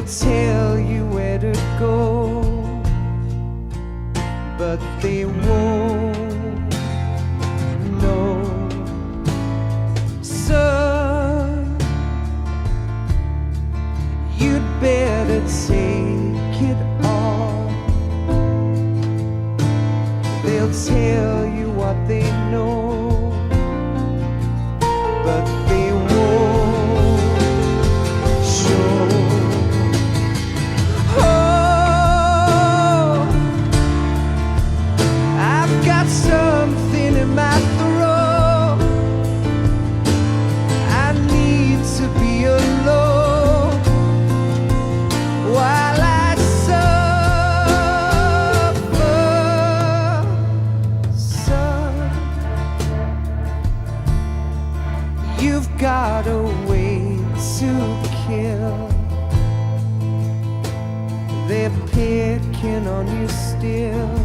They'll tell you where to go, but they won't know. Son, you'd better take it all. They'll tell you what they know, but they won't show. Oh, I've got something in my throat. I need to be alone while I suffer. Son, you've got a way to kill. They're picking on you still,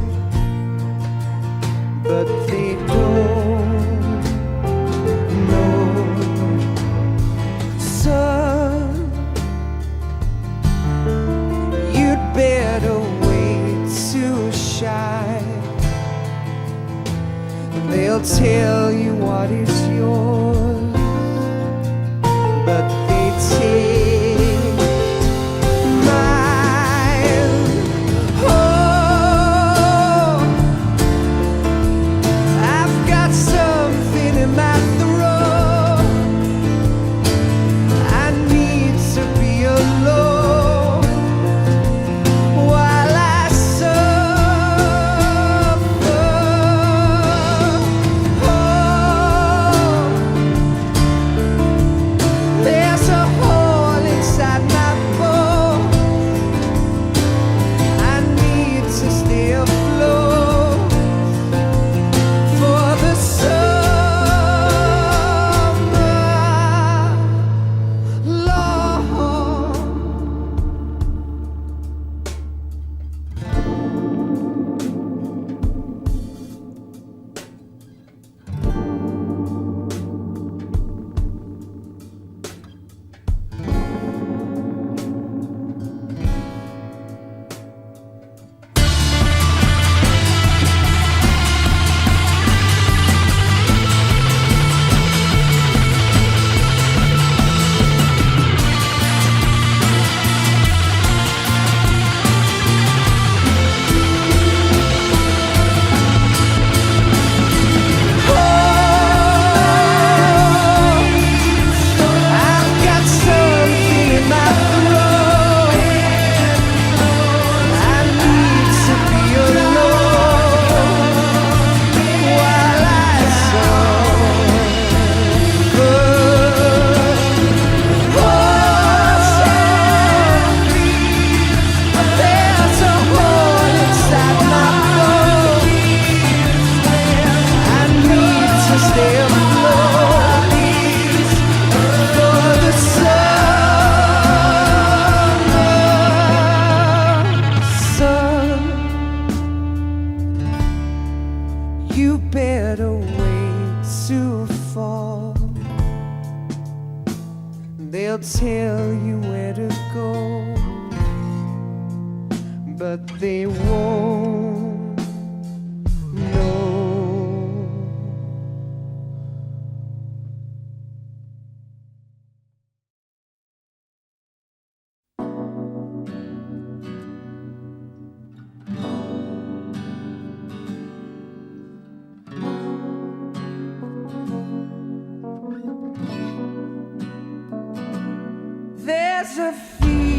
but they don't know. Son, you'd better wait to shine. They'll tell you what is yours, but they take mine. Oh, I've got something in my throat. I need to be alone while I suffer. Oh, there's a hole inside my bones. I need to stay afloat for the summer, Lord. I've got something in my throat. I need to be alone while I suffer. Oh, there's a hole inside my bones. I need to stay afloat for the summer. Son, you better wait to fall. They'll tell you where to go, but they won't know. There's a feeling